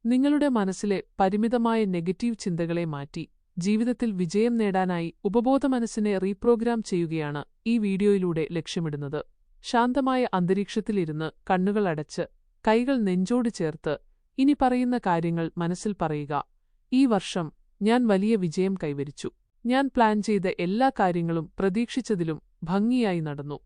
നിങ്ങളുടെ മനസ്സിലെ പരിമിതമായ നെഗറ്റീവ് ചിന്തകളെ മാറ്റി ജീവിതത്തിൽ വിജയം നേടാനായി ഉപബോധമനസ്സിനെ റീപ്രോഗ്രാം ചെയ്യുകയാണ് ഈ വീഡിയോയിലൂടെ ലക്ഷ്യമിടുന്നത്. ശാന്തമായ അന്തരീക്ഷത്തിലിരുന്ന് കണ്ണുകൾ അടച്ച് കൈകൾ നെഞ്ചോട് ചേർത്ത് ഇനി പറയുന്ന കാര്യങ്ങൾ മനസ്സിൽ പറയുക. ഈ വർഷം ഞാൻ വലിയ വിജയം കൈവരിച്ചു. ഞാൻ പ്ലാൻ ചെയ്ത എല്ലാ കാര്യങ്ങളും പ്രതീക്ഷിച്ചതിലും ഭംഗിയായി നടന്നു.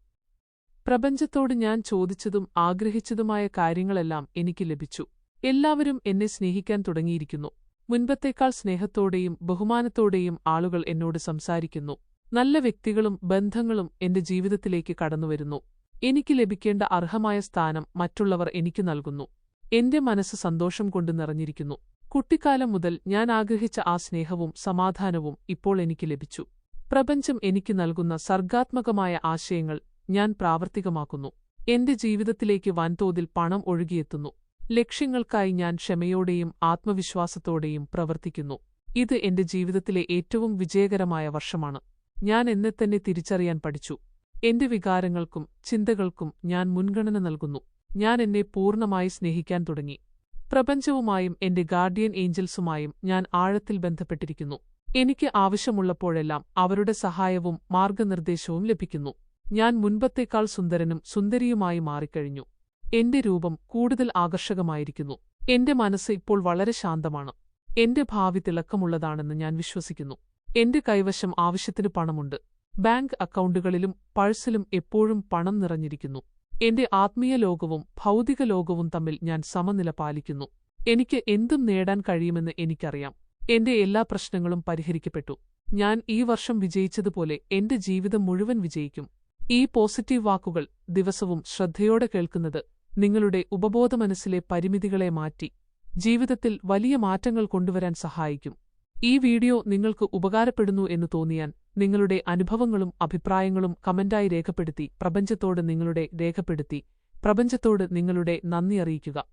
പ്രപഞ്ചത്തോട് ഞാൻ ചോദിച്ചതും ആഗ്രഹിച്ചതുമായ കാര്യങ്ങളെല്ലാം എനിക്ക് ലഭിച്ചു. എല്ലാവരും എന്നെ സ്നേഹിക്കാൻ തുടങ്ങിയിരിക്കുന്നു. മുൻപത്തേക്കാൾ സ്നേഹത്തോടെയും ബഹുമാനത്തോടെയും ആളുകൾ എന്നോട് സംസാരിക്കുന്നു. നല്ല വ്യക്തികളും ബന്ധങ്ങളും എന്റെ ജീവിതത്തിലേക്ക് കടന്നുവരുന്നു. എനിക്ക് ലഭിക്കേണ്ട അർഹമായ സ്ഥാനം മറ്റുള്ളവർ എനിക്ക് നൽകുന്നു. എന്റെ മനസ്സ് സന്തോഷം കൊണ്ട് നിറഞ്ഞിരിക്കുന്നു. കുട്ടിക്കാലം മുതൽ ഞാൻ ആഗ്രഹിച്ച ആ സ്നേഹവും സമാധാനവും ഇപ്പോൾ എനിക്ക് ലഭിച്ചു. പ്രപഞ്ചം എനിക്ക് നൽകുന്ന സർഗാത്മകമായ ആശയങ്ങൾ ഞാൻ പ്രാവർത്തികമാക്കുന്നു. എന്റെ ജീവിതത്തിലേക്ക് വൻതോതിൽ പണം ഒഴുകിയെത്തുന്നു. ലക്ഷ്യങ്ങൾക്കായി ഞാൻ ക്ഷമയോടെയും ആത്മവിശ്വാസത്തോടെയും പ്രവർത്തിക്കുന്നു. ഇത് എന്റെ ജീവിതത്തിലെ ഏറ്റവും വിജയകരമായ വർഷമാണ്. ഞാൻ എന്നെ തന്നെ തിരിച്ചറിയാൻ പഠിച്ചു. എന്റെ വികാരങ്ങൾക്കും ചിന്തകൾക്കും ഞാൻ മുൻഗണന നൽകുന്നു. ഞാൻ എന്നെ പൂർണ്ണമായി സ്നേഹിക്കാൻ തുടങ്ങി. പ്രപഞ്ചവുമായും എന്റെ ഗാർഡിയൻ ഏഞ്ചൽസുമായും ഞാൻ ആഴത്തിൽ ബന്ധപ്പെട്ടിരിക്കുന്നു. എനിക്ക് ആവശ്യമുള്ളപ്പോഴെല്ലാം അവരുടെ സഹായവും മാർഗനിർദ്ദേശവും ലഭിക്കുന്നു. ഞാൻ മുൻപത്തേക്കാൾ സുന്ദരനും സുന്ദരിയുമായി മാറിക്കഴിഞ്ഞു. എന്റെ രൂപം കൂടുതൽ ആകർഷകമായിരിക്കുന്നു. എന്റെ മനസ്സ് ഇപ്പോൾ വളരെ ശാന്തമാണ്. എന്റെ ഭാവി തിളക്കമുള്ളതാണെന്ന് ഞാൻ വിശ്വസിക്കുന്നു. എന്റെ കൈവശം ആവശ്യത്തിന് പണമുണ്ട്. ബാങ്ക് അക്കൗണ്ടുകളിലും പഴ്സിലും എപ്പോഴും പണം നിറഞ്ഞിരിക്കുന്നു. എന്റെ ആത്മീയ ലോകവും ഭൗതിക ലോകവും തമ്മിൽ ഞാൻ സമനില പാലിക്കുന്നു. എനിക്ക് എന്തും നേടാൻ കഴിയുമെന്ന് എനിക്കറിയാം. എന്റെ എല്ലാ പ്രശ്നങ്ങളും പരിഹരിക്കപ്പെട്ടു. ഞാൻ ഈ വർഷം വിജയിച്ചതുപോലെ എന്റെ ജീവിതം മുഴുവൻ വിജയിക്കും. ഈ പോസിറ്റീവ് വാക്കുകൾ ദിവസവും ശ്രദ്ധയോടെ കേൾക്കുന്നത് നിങ്ങളുടെ ഉപബോധമനസ്സിലെ പരിമിതികളെ മാറ്റി ജീവിതത്തിൽ വലിയ മാറ്റങ്ങൾ കൊണ്ടുവരാൻ സഹായിക്കും. ഈ വീഡിയോ നിങ്ങൾക്ക് ഉപകാരപ്പെടുന്നു എന്ന് തോന്നിയാൽ നിങ്ങളുടെ അനുഭവങ്ങളും അഭിപ്രായങ്ങളും കമന്റായി രേഖപ്പെടുത്തി പ്രപഞ്ചത്തോട് നിങ്ങളുടെ നന്ദി അറിയിക്കുക.